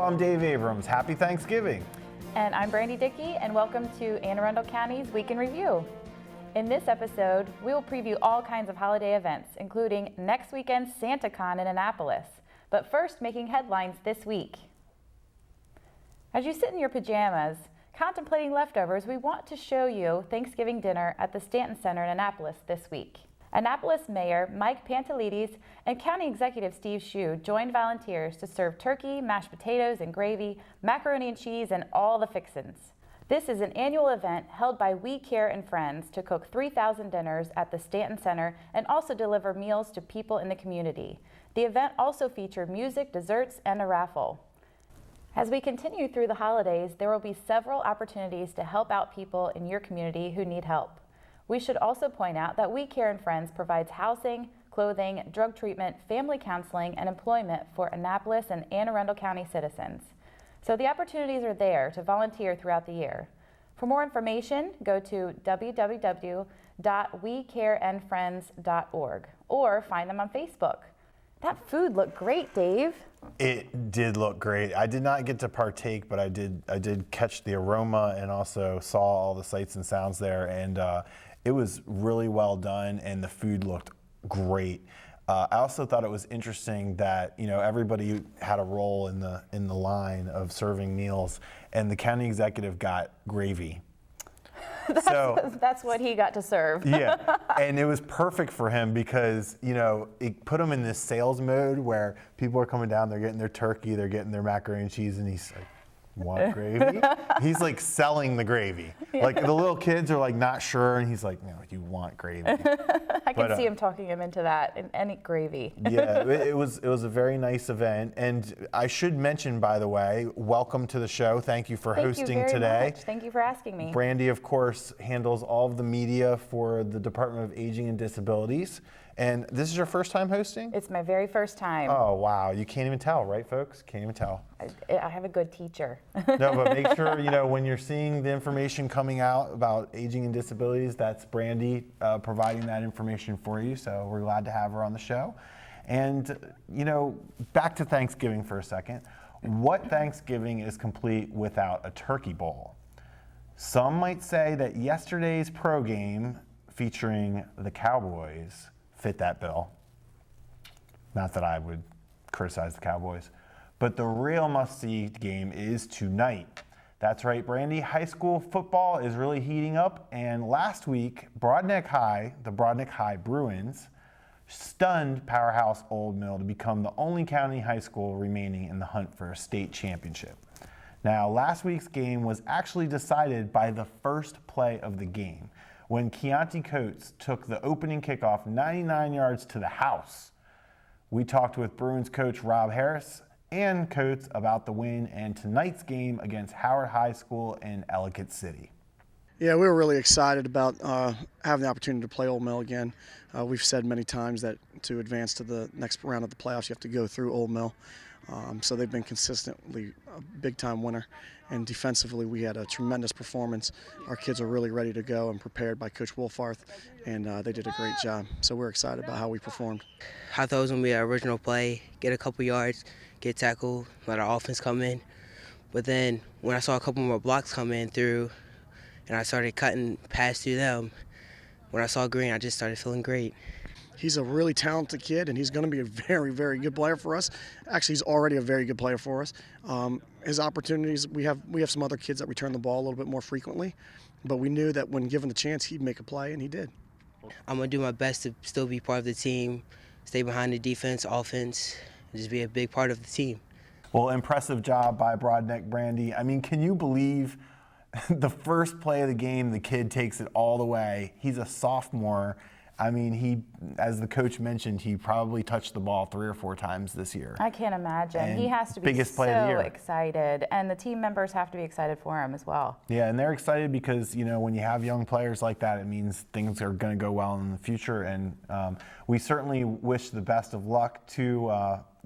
I'm Dave Abrams. Happy Thanksgiving. And I'm Brandy Dickey, and welcome to Arundel County's Week in Review. In this episode, we will preview all kinds of holiday events, including next weekend's SantaCon in Annapolis. But first, making headlines this week. As you sit in your pajamas, contemplating leftovers, we want to show you Thanksgiving dinner at the Stanton Center in Annapolis this week. Annapolis Mayor Mike Pantelides and County Executive Steve Shue joined volunteers to serve turkey, mashed potatoes and gravy, macaroni and cheese, and all the fixins. This is an annual event held by We Care and Friends to cook 3,000 dinners at the Stanton Center and also deliver meals to people in the community. The event also featured music, desserts, and a raffle. As we continue through the holidays, there will be several opportunities to help out people in your community who need help. We should also point out that We Care and Friends provides housing, clothing, drug treatment, family counseling, and employment for Annapolis and Anne Arundel County citizens. So the opportunities are there to volunteer throughout the year. For more information, go to www.wecareandfriends.org or find them on Facebook. That food looked great, Dave. It did look great. I did not get to partake, but I did catch the aroma and also saw all the sights and sounds there, and it was really well done, and the food looked great. I also thought it was interesting that everybody had a role in the line of serving meals, and the county executive got gravy. That's what he got to serve. Yeah, and it was perfect for him because, it put him in this sales mode where people are coming down, they're getting their turkey, they're getting their macaroni and cheese, and he's like, want gravy? He's like selling the gravy. Yeah. Like the little kids are like not sure, and he's like, no, you want gravy. I can see him talking him into that, and any gravy. Yeah, it was a very nice event, and I should mention, by the way, welcome to the show. Thank you for hosting today. Much. Thank you for asking me. Brandy, of course, handles all of the media for the Department of Aging and Disabilities. And this is your first time hosting? It's my very first time. Oh, wow. You can't even tell, right, folks? Can't even tell. I have a good teacher. No, but make sure, when you're seeing the information coming out about aging and disabilities, that's Brandy providing that information for you. So we're glad to have her on the show. And, back to Thanksgiving for a second. What Thanksgiving is complete without a turkey bowl? Some might say that yesterday's pro game featuring the Cowboys fit that bill. Not that I would criticize the Cowboys, but the real must-see game is tonight. That's right, Brandy. High school football is really heating up, and last week, the Broadneck High Bruins, stunned powerhouse Old Mill to become the only county high school remaining in the hunt for a state championship. Now, last week's game was actually decided by the first play of the game, when Keontae Coates took the opening kickoff 99 yards to the house. We talked with Bruins coach Rob Harris and Coates about the win and tonight's game against Howard High School in Ellicott City. Yeah, we were really excited about having the opportunity to play Old Mill again. We've said many times that to advance to the next round of the playoffs, you have to go through Old Mill. So they've been consistently a big-time winner. And defensively, we had a tremendous performance. Our kids are really ready to go and prepared by Coach Wolfarth, and they did a great job. So we're excited about how we performed. I thought it was going to be an original play, get a couple yards, get tackled, let our offense come in. But then when I saw a couple more blocks come in through, and I started cutting past through them, when I saw green, I just started feeling great. He's a really talented kid, and he's going to be a very, very good player for us. Actually, he's already a very good player for us. His opportunities, we have some other kids that return the ball a little bit more frequently, but we knew that when given the chance, he'd make a play, and he did. I'm going to do my best to still be part of the team, stay behind the defense, offense, and just be a big part of the team. Well, impressive job by Broadneck, Brandy. I mean, can you believe the first play of the game, the kid takes it all the way? He's a sophomore. I mean, he, as the coach mentioned, he probably touched the ball 3 or 4 times this year. I can't imagine. And he has to be biggest play of the year. Excited, and the team members have to be excited for him as well. Yeah, and they're excited because, when you have young players like that, it means things are going to go well in the future. And we certainly wish the best of luck to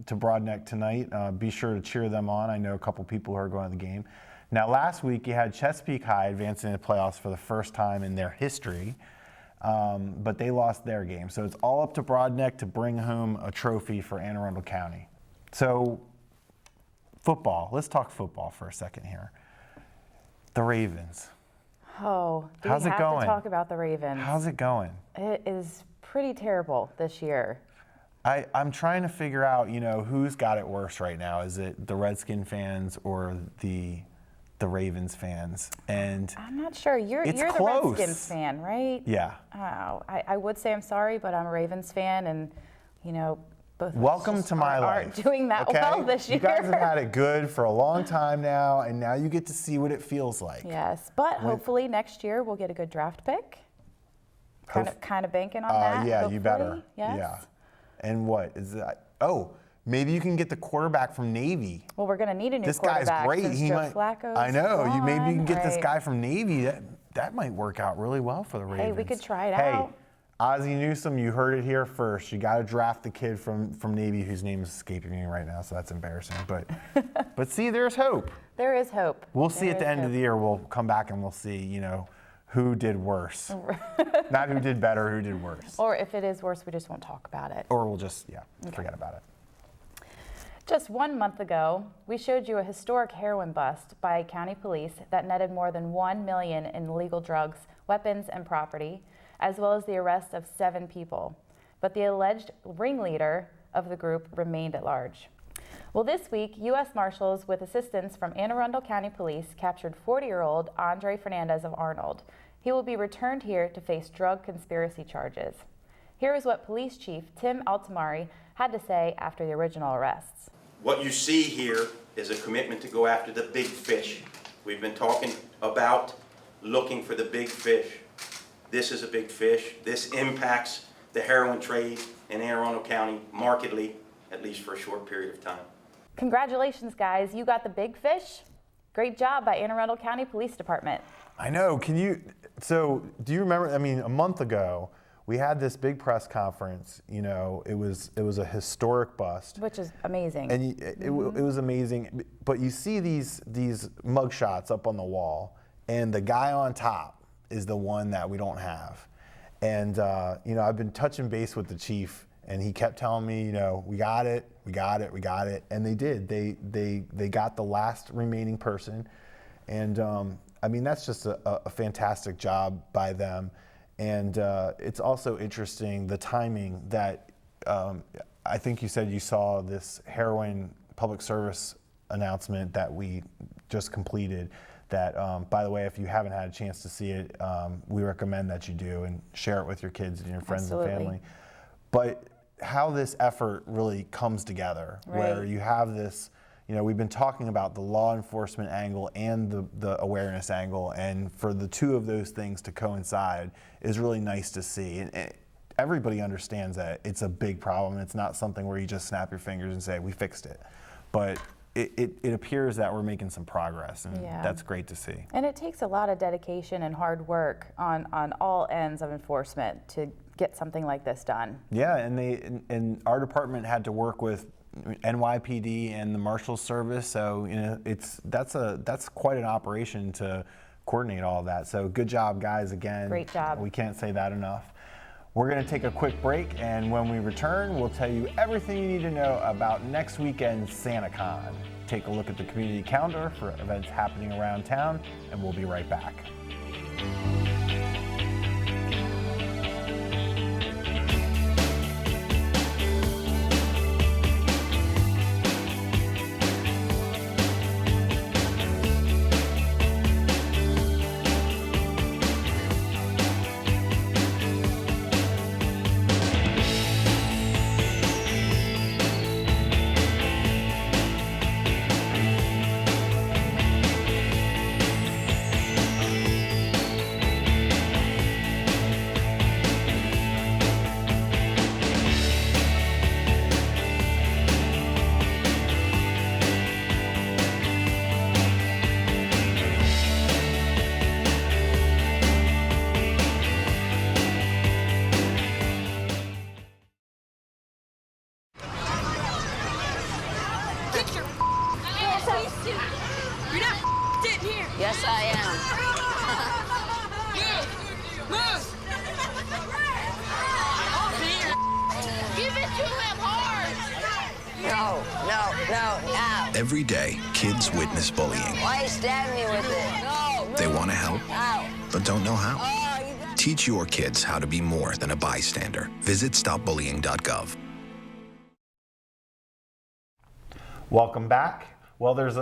Broadneck tonight. Be sure to cheer them on. I know a couple people who are going to the game. Now, last week you had Chesapeake High advancing to the playoffs for the first time in their history. But they lost their game. So it's all up to Broadneck to bring home a trophy for Anne Arundel County. So Football. Let's talk football for a second here. The Ravens. Oh, How's we it have going? to talk about the Ravens. How's it going? It is pretty terrible this year. I'm trying to figure out, who's got it worse right now. Is it the Redskin fans or the Ravens fans? And I'm not sure. You're it's the close. Redskins fan, right? Yeah. Oh, I would say I'm sorry, but I'm a Ravens fan, and both of us Welcome just to my aren't life. doing that okay? well this year. You guys have had it good for a long time now, and now you get to see what it feels like. Yes, but hopefully next year we'll get a good draft pick. Kind of banking on that. Yeah, hopefully. you better. Yes. Yeah. And what is that? Oh, maybe you can get the quarterback from Navy. Well, we're going to need a new This guy's quarterback great. since He Joe might. Flacco's I know. You maybe you can get this gone. guy from Navy. That might work out really well for the Ravens. Hey, we could try it Hey, out. Ozzie Newsome, you heard it here first. You got to draft the kid from Navy whose name is escaping me right now, so that's embarrassing. But see, there's hope. There is hope. We'll see There at the is end of hope. the year. We'll come back and we'll see, who did worse. Not who did better, who did worse. Or if it is worse, we just won't talk about it. Or we'll just, forget about it. Just 1 month ago, we showed you a historic heroin bust by county police that netted more than $1 million in illegal drugs, weapons, and property, as well as the arrest of 7 people. But the alleged ringleader of the group remained at large. Well, this week, U.S. Marshals, with assistance from Anne Arundel County Police, captured 40-year-old Andre Fernandez of Arnold. He will be returned here to face drug conspiracy charges. Here is what Police Chief Tim Altamari had to say after the original arrests. What you see here is a commitment to go after the big fish. We've been talking about looking for the big fish. This is a big fish. This impacts the heroin trade in Anne Arundel County markedly, at least for a short period of time. Congratulations, guys. You got the big fish. Great job by Anne Arundel County Police Department. I know. So do you remember, a month ago, we had this big press conference, it was a historic bust. Which is amazing. And it was amazing. But you see these mug shots up on the wall, and the guy on top is the one that we don't have. And, I've been touching base with the chief, and he kept telling me, we got it. And they did. They got the last remaining person. And, that's just a fantastic job by them. And it's also interesting, the timing that I think you said you saw this heroin public service announcement that we just completed. That, by the way, if you haven't had a chance to see it, we recommend that you do and share it with your kids and your friends Absolutely. and family. But how this effort really comes together, where Right. you have this, we've been talking about the law enforcement angle and the awareness angle, and for the two of those things to coincide is really nice to see. And everybody understands that it's a big problem. It's not something where you just snap your fingers and say, we fixed it. But it appears that we're making some progress, and Yeah. that's great to see. And it takes a lot of dedication and hard work on all ends of enforcement to get something like this done. Yeah, and our department had to work with NYPD and the Marshals Service, so that's quite an operation to coordinate all of that. So good job, guys, again. Great job. We can't say that enough. We're going to take a quick break, and when we return, we'll tell you everything you need to know about next weekend's SantaCon. Take a look at the community calendar for events happening around town, and we'll be right back. No, now. Every day, kids witness bullying. Why you stab me with it? No. They want to help, Ow. but don't know how. Oh, you got... Teach your kids how to be more than a bystander. Visit stopbullying.gov. Welcome back. Well, there's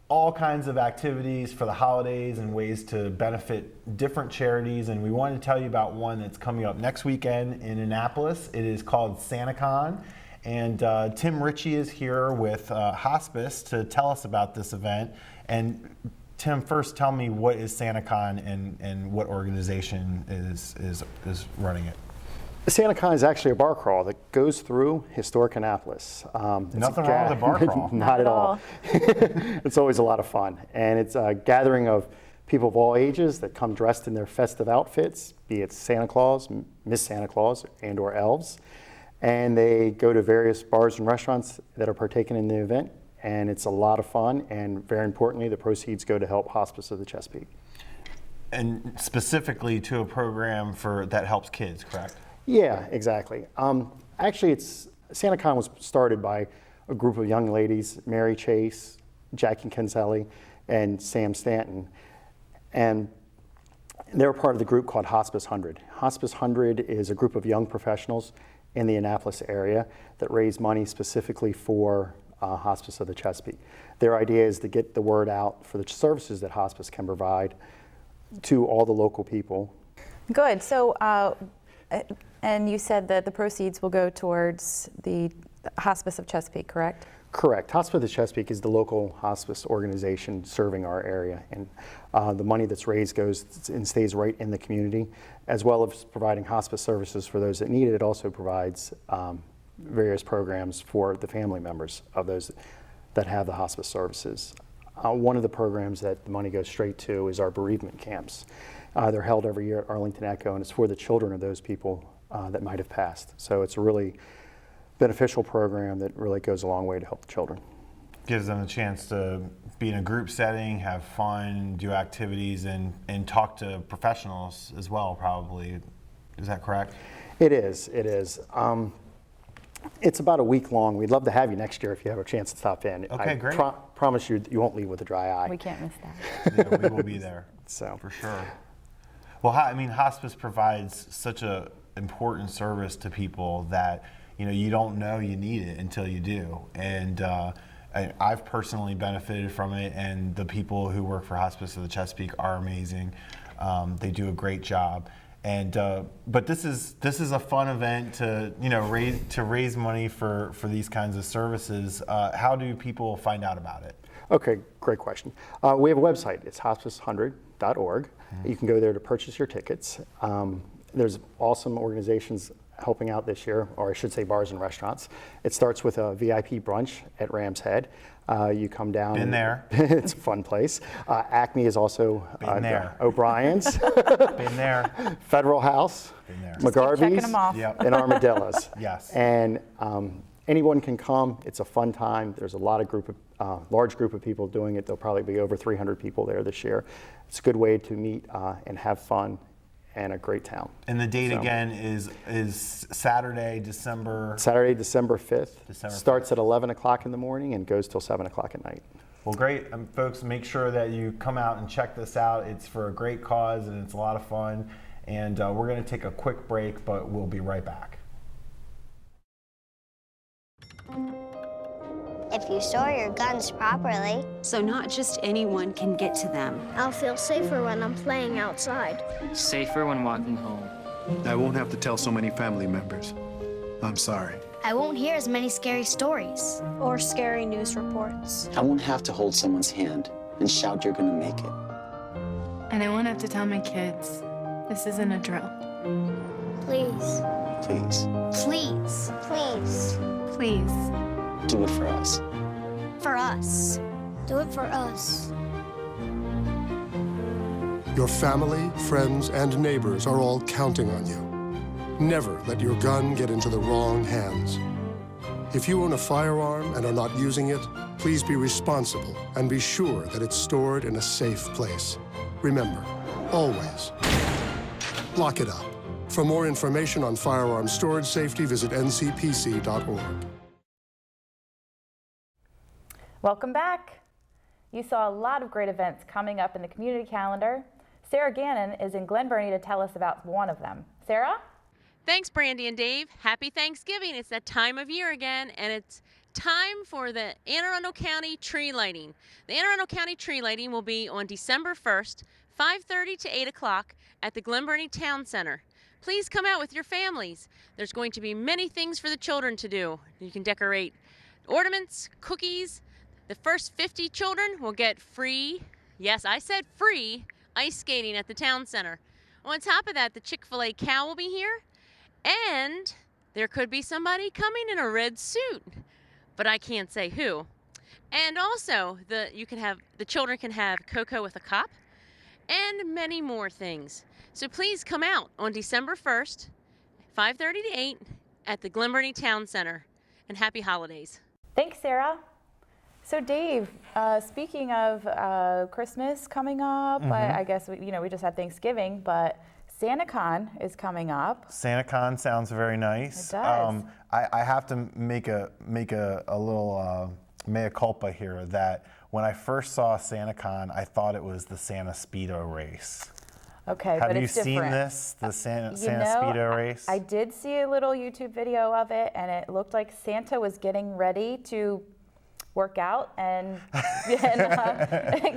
all kinds of activities for the holidays and ways to benefit different charities, and we wanted to tell you about one that's coming up next weekend in Annapolis. It is called SantaCon, and Tim Ritchie is here with Hospice to tell us about this event. And Tim, first tell me, what is SantaCon and what organization is running it? SantaCon is actually a bar crawl that goes through historic Annapolis. Nothing wrong with a bar crawl. Not at all. It's always a lot of fun. And it's a gathering of people of all ages that come dressed in their festive outfits, be it Santa Claus, Miss Santa Claus, and or elves. And they go to various bars and restaurants that are partaking in the event. And it's a lot of fun. And very importantly, the proceeds go to help Hospice of the Chesapeake. And specifically to a program that helps kids, correct? Yeah, exactly. Actually, SantaCon was started by a group of young ladies, Mary Chase, Jackie Kenselli, and Sam Stanton. And they're part of the group called Hospice 100. Hospice 100 is a group of young professionals in the Annapolis area that raise money specifically for Hospice of the Chesapeake. Their idea is to get the word out for the services that hospice can provide to all the local people. Good. So, and you said that the proceeds will go towards the Hospice of Chesapeake, correct? Correct. Hospice of the Chesapeake is the local hospice organization serving our area, and the money that's raised goes and stays right in the community, as well as providing hospice services for those that need it. It also provides various programs for the family members of those that have the hospice services. One of the programs that the money goes straight to is our bereavement camps. They're held every year at Arlington Echo, and it's for the children of those people that might have passed. So it's a really beneficial program that really goes a long way to help the children. Gives them a chance to be in a group setting, have fun, do activities, and talk to professionals as well, probably. Is that correct? It is. It is. It's about a week long. We'd love to have you next year if you have a chance to stop in. Okay, great. Promise you won't leave with a dry eye. We can't miss that. Yeah, we will be there. So for sure. Well, I mean, hospice provides such an important service to people that you don't know you need it until you do. And I've personally benefited from it, and the people who work for Hospice of the Chesapeake are amazing. They do a great job. And but this is a fun event to raise money for these kinds of services. How do people find out about it? Okay, great question. We have a website. It's hospice100.org. Mm-hmm. You can go there to purchase your tickets. There's awesome organizations helping out this year, or I should say bars and restaurants. It starts with a VIP brunch at Ram's Head. You come down. Been there. It's a fun place. Acme is also Been there. O'Brien's. Been there. Federal House. Been there. McGarvey's. Them off. Yep. And Armadillo's. Yes. And anyone can come. It's a fun time. There's a large group of people doing it. There'll probably be over 300 people there this year. It's a good way to meet and have fun, and a great town. And the date again is Saturday, December 5th. Starts at 11 o'clock in the morning and goes till 7 o'clock at night. Well, great. Folks, make sure that you come out and check this out. It's for a great cause, and it's a lot of fun. And we're going to take a quick break, but we'll be right back. If you store your guns properly. So not just anyone can get to them. I'll feel safer when I'm playing outside. Safer when walking home. I won't have to tell so many family members. I'm sorry. I won't hear as many scary stories. Or scary news reports. I won't have to hold someone's hand and shout you're gonna make it. And I won't have to tell my kids this isn't a drill. Please. Please. Please. Please. Please. Do it for us. For us. Do it for us. Your family, friends, and neighbors are all counting on you. Never let your gun get into the wrong hands. If you own a firearm and are not using it, please be responsible and be sure that it's stored in a safe place. Remember, always, lock it up. For more information on firearm storage safety, visit ncpc.org. Welcome back. You saw a lot of great events coming up in the community calendar. Sarah Gannon is in Glen Burnie to tell us about one of them. Sarah? Thanks, Brandy and Dave. Happy Thanksgiving. It's that time of year again, and it's time for the Anne Arundel County tree lighting. The Anne Arundel County tree lighting will be on December 1st, 5:30 to 8 o'clock at the Glen Burnie Town Center. Please come out with your families. There's going to be many things for the children to do. You can decorate ornaments, cookies. The first 50 children will get free, yes, I said free, ice skating at the town center. On top of that, the Chick-fil-A cow will be here, and there could be somebody coming in a red suit, but I can't say who. And also, the children can have cocoa with a cup, and many more things. So please come out on December 1st, 5:30 to 8 at the Glen Burnie Town Center, and happy holidays. Thanks, Sarah. So Dave, speaking of Christmas coming up, I guess we just had Thanksgiving, but SantaCon is coming up. SantaCon sounds very nice. It does. I have to make a little mea culpa here that when I first saw SantaCon, I thought it was the Santa Speedo race. Okay, Have but you it's different. seen this, the Santa Speedo race? I did see a little YouTube video of it, and it looked like Santa was getting ready to work out and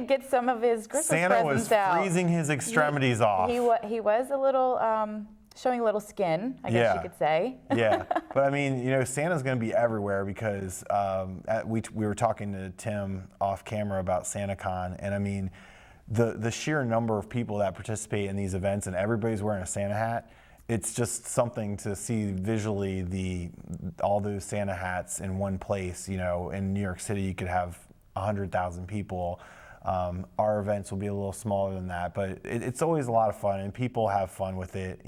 get some of his Christmas Santa presents was out. freezing his extremities off. He was a little showing a little skin, I guess you could say. Yeah, but I mean, Santa's going to be everywhere because we were talking to Tim off camera about SantaCon, and I mean, the sheer number of people that participate in these events and everybody's wearing a Santa hat, it's just something to see visually all those Santa hats in one place. In New York City, you could have 100,000 people. Our events will be a little smaller than that, but it's always a lot of fun, and people have fun with it.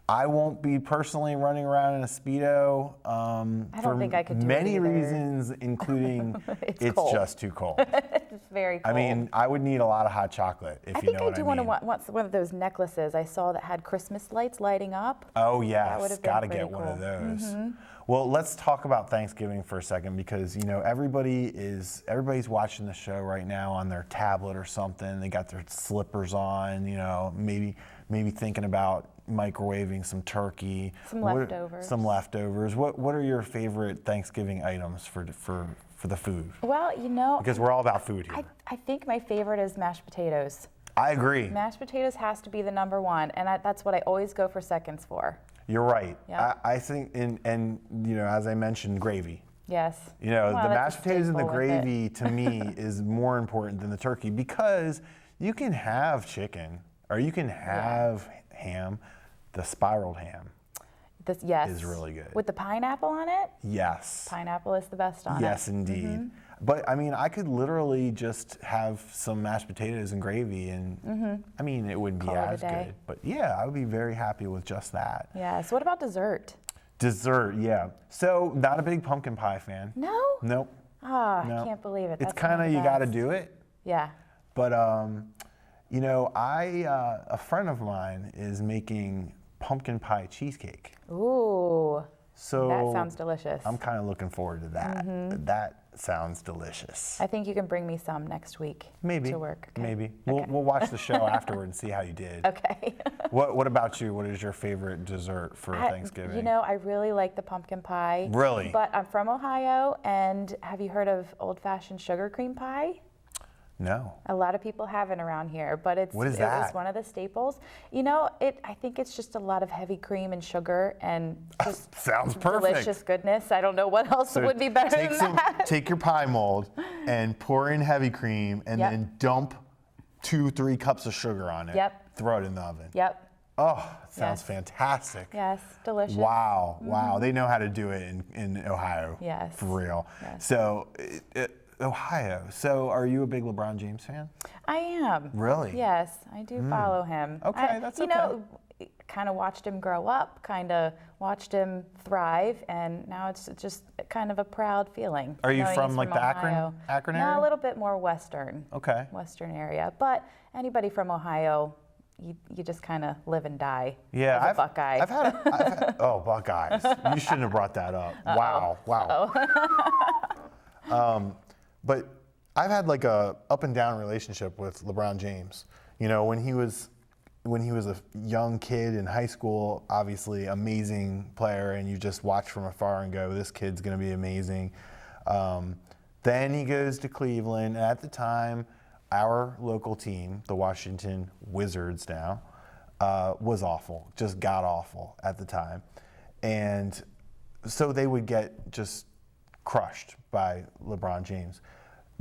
I won't be personally running around in a Speedo I don't think I could do many it either. reasons, including it's cold. just too cold. It's very cold. I mean, I would need a lot of hot chocolate, if you know what I mean. I think I do want one of those necklaces I saw that had Christmas lights lighting up. Oh That yes, would have been got to pretty get one of cool. those. Well, let's talk about Thanksgiving for a second because everybody's watching the show right now on their tablet or something. They got their slippers on, maybe thinking about microwaving some turkey, Some leftovers. Some leftovers. What are your favorite Thanksgiving items for the food? Well, Because we're all about food here. I think my favorite is mashed potatoes. I agree. Mashed potatoes has to be the number one, and that's what I always go for seconds for. You're right. Yep. I think, and as I mentioned, gravy. Yes. The Well, mashed that's a potatoes and the staple with it. gravy to me is more important than the turkey because you can have chicken or you can have ham. The spiraled ham Yes. is really good. With the pineapple on it? Yes. Pineapple is the best on it. Yes, indeed. But I mean, I could literally just have some mashed potatoes and gravy, and I mean, it wouldn't be Call it a as day. good. But yeah, I would be very happy with just that. Yes. What about dessert? Dessert, yeah. So, not a big pumpkin pie fan. No? Nope. Ah, No. I can't believe it. It's That's kind one of the you got to best. do it. Yeah. But a friend of mine is making pumpkin pie cheesecake. Ooh. So That sounds delicious. I'm kind of looking forward to that. That sounds delicious. I think you can bring me some next week. Maybe. To work. Okay. Maybe. Okay. We'll watch the show afterward and see how you did. Okay. What about you? What is your favorite dessert for Thanksgiving? I really like the pumpkin pie. Really? But I'm from Ohio, and have you heard of old-fashioned sugar cream pie? No. A lot of people haven't around here, but it What is was that? one of the staples. I think it's just a lot of heavy cream and sugar and just Sounds perfect. delicious goodness. I don't know what else So would be better than that. Take your pie mold and pour in heavy cream and Yep. then dump 2-3 cups of sugar on it. Yep. Throw it in the oven. Yep. Oh, sounds Yes. fantastic. Yes. Delicious. Wow, wow. They know how to do it in Ohio. Yes. For real. Yes. So, Ohio. So, are you a big LeBron James fan? I am. Really? Yes, I do follow him. Okay, that's okay. Kind of watched him grow up, kind of watched him thrive, and now it's just kind of a proud feeling. Are you knowing from he's like the Ohio. Akron No, area? a little bit more western. Okay. Western area, but anybody from Ohio, you just kind of live and die. Yeah, as a Buckeye. I've had oh, Buckeyes. You shouldn't have brought that up. Wow, wow. But I've had like a up and down relationship with LeBron James. You know, when he was a young kid in high school, obviously amazing player, and you just watch from afar and go, this kid's going to be amazing. Then he goes to Cleveland. At the time, our local team, the Washington Wizards now, was awful, just god awful at the time. And so they would get just crushed by LeBron James.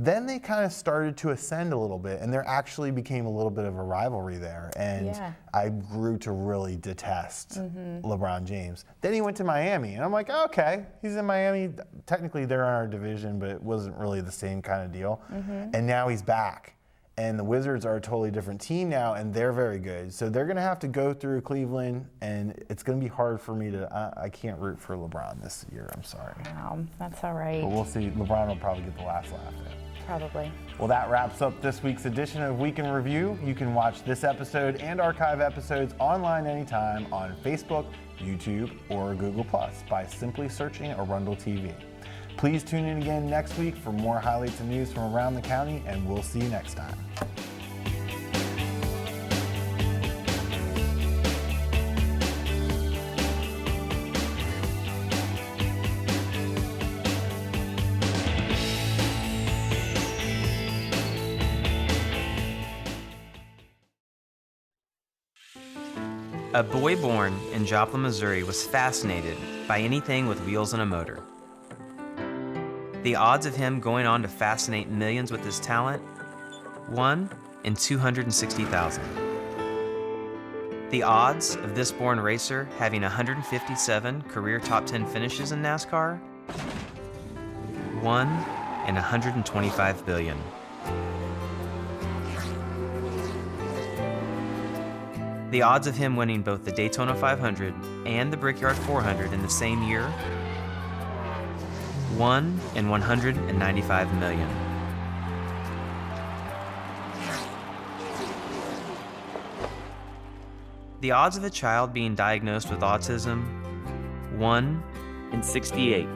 Then they kind of started to ascend a little bit, and there actually became a little bit of a rivalry there. And I grew to really detest LeBron James. Then he went to Miami, and I'm like, okay, he's in Miami. Technically, they're in our division, but it wasn't really the same kind of deal. And now he's back. And the Wizards are a totally different team now, and they're very good. So they're going to have to go through Cleveland, and it's going to be hard for me to. I can't root for LeBron this year. I'm sorry. Wow, that's all right. But we'll see. LeBron will probably get the last laugh there. Probably. Well, that wraps up this week's edition of Week in Review. You can watch this episode and archive episodes online anytime on Facebook, YouTube, or Google Plus by simply searching Arundel TV. Please tune in again next week for more highlights and news from around the county, and we'll see you next time. A boy born in Joplin, Missouri was fascinated by anything with wheels and a motor. The odds of him going on to fascinate millions with his talent? 1 in 260,000. The odds of this born racer having 157 career top 10 finishes in NASCAR? 1 in 125 billion. The odds of him winning both the Daytona 500 and the Brickyard 400 in the same year? 1 in 195 million. The odds of a child being diagnosed with autism? 1 in 68.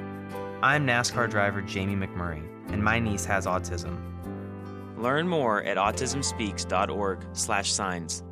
I'm NASCAR driver Jamie McMurray, and my niece has autism. Learn more at autismspeaks.org/signs.